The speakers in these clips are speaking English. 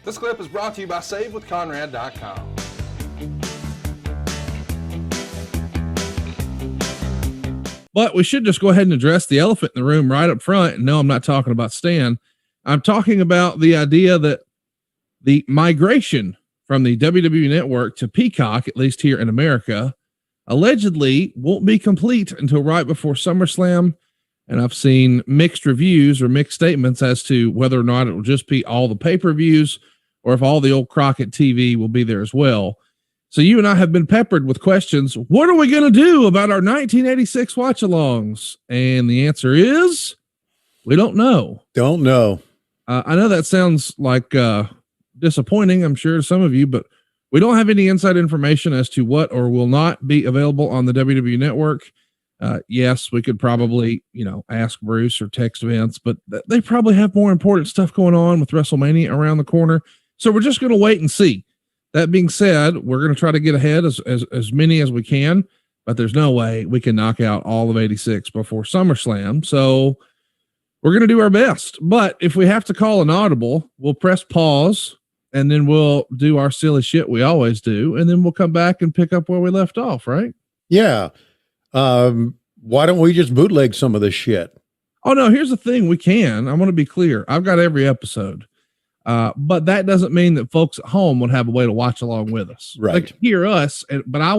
This clip is brought to you by SaveWithConrad.com. But we should just go ahead and address the elephant in the room right up front. And no, I'm not talking about Stan. I'm talking about the idea that the migration from the WWE Network to Peacock, at least here in America, allegedly won't be complete until right before SummerSlam. And I've seen mixed reviews or mixed statements as to whether or not it will just be all the pay-per-views or if all the old Crockett TV will be there as well. So you and I have been peppered with questions. What are we going to do about our 1986 watch-alongs? And the answer is, we don't know. Don't know. I know that sounds like disappointing, I'm sure, to some of you, but we don't have any inside information as to what or will not be available on the WWE Network. Yes, we could probably, ask Bruce or text Vince, but they probably have more important stuff going on with WrestleMania around the corner. So we're just going to wait and see. That being said, we're going to try to get ahead as many as we can, but there's no way we can knock out all of 86 before SummerSlam. So we're going to do our best, but if we have to call an audible, we'll press pause and then we'll do our silly shit we always do. And then we'll come back and pick up where we left off. Right? Yeah. Why don't we just bootleg some of this shit? Oh no, here's the thing. We can. I want to be clear. I've got every episode. But that doesn't mean that folks at home would have a way to watch along with us. Right. They can hear us, but I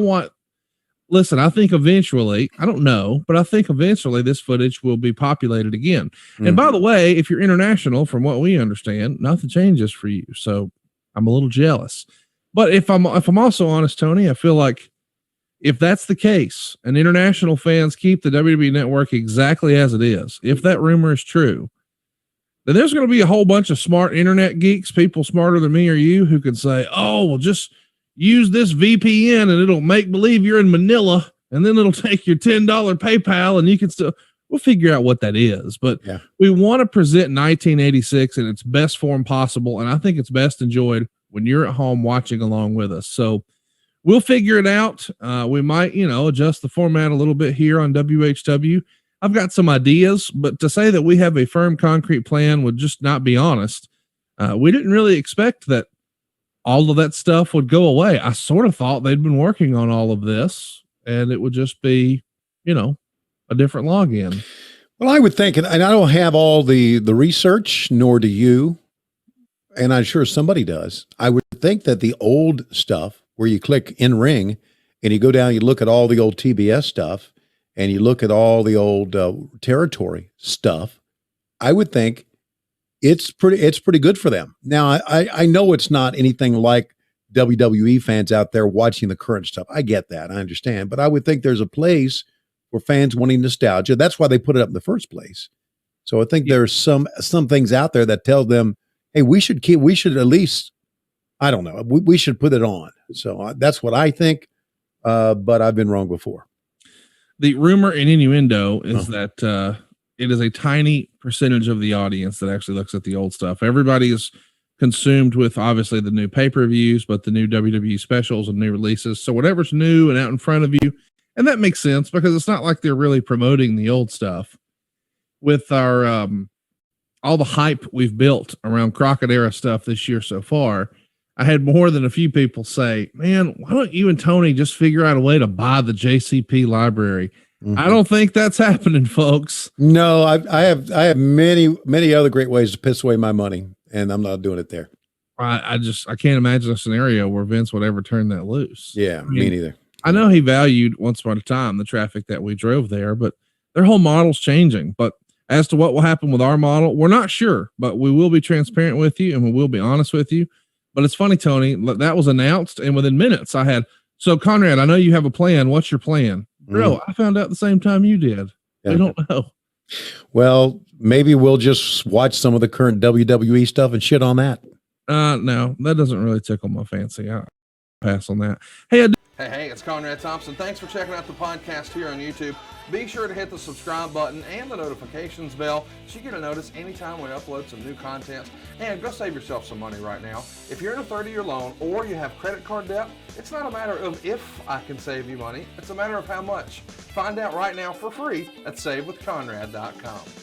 think eventually, I don't know, but I think eventually this footage will be populated again. Mm-hmm. And by the way, if you're international, from what we understand, nothing changes for you. So I'm a little jealous, but if I'm also honest, Tony, I feel like if that's the case and international fans keep the WWE Network exactly as it is, if that rumor is true, then there's going to be a whole bunch of smart internet geeks, people smarter than me or you, who can say, oh, well, just use this VPN and it'll make believe you're in Manila, and then it'll take your $10 PayPal and you can still, we'll figure out what that is. But yeah, we want to present 1986 in its best form possible. And I think it's best enjoyed when you're at home watching along with us. So we'll figure it out. We might, adjust the format a little bit here on WHW. I've got some ideas, but to say that we have a firm concrete plan would just not be honest. We didn't really expect that all of that stuff would go away. I sort of thought they'd been working on all of this and it would just be, a different login. Well, I would think, and I don't have all the research, nor do you, and I'm sure somebody does. I would think that the old stuff where you click in ring and you go down, you look at all the old TBS stuff, and you look at all the old territory stuff, I would think it's pretty good for them. Now, I know it's not anything like WWE fans out there watching the current stuff. I get that. I understand. But I would think there's a place for fans wanting nostalgia. That's why they put it up in the first place. So I think there's some things out there that tell them, hey, we should at least, I don't know, we should put it on. So that's what I think. But I've been wrong before. The rumor and innuendo is that it is a tiny percentage of the audience that actually looks at the old stuff. Everybody is consumed with obviously the new pay-per-views, but the new WWE specials and new releases. So whatever's new and out in front of you, and that makes sense because it's not like they're really promoting the old stuff. With our all the hype we've built around Crockett era stuff this year so far, I had more than a few people say, man, why don't you and Tony just figure out a way to buy the JCP library? Mm-hmm. I don't think that's happening, folks. No, I have many other great ways to piss away my money, and I'm not doing it there. I can't imagine a scenario where Vince would ever turn that loose. Yeah, me neither. I know he valued once upon a time the traffic that we drove there, but their whole model's changing. But as to what will happen with our model, we're not sure, but we will be transparent with you and we will be honest with you. But it's funny, Tony, that was announced, and within minutes I had, so Conrad, I know you have a plan. What's your plan? Bro, I found out the same time you did. Yeah. I don't know. Well, maybe we'll just watch some of the current WWE stuff and shit on that. No, that doesn't really tickle my fancy. I'll pass on that. Hey, it's Conrad Thompson. Thanks for checking out the podcast here on YouTube. Be sure to hit the subscribe button and the notifications bell so you get a notice anytime we upload some new content. And go save yourself some money right now. If you're in a 30-year loan or you have credit card debt, it's not a matter of if I can save you money. It's a matter of how much. Find out right now for free at SaveWithConrad.com.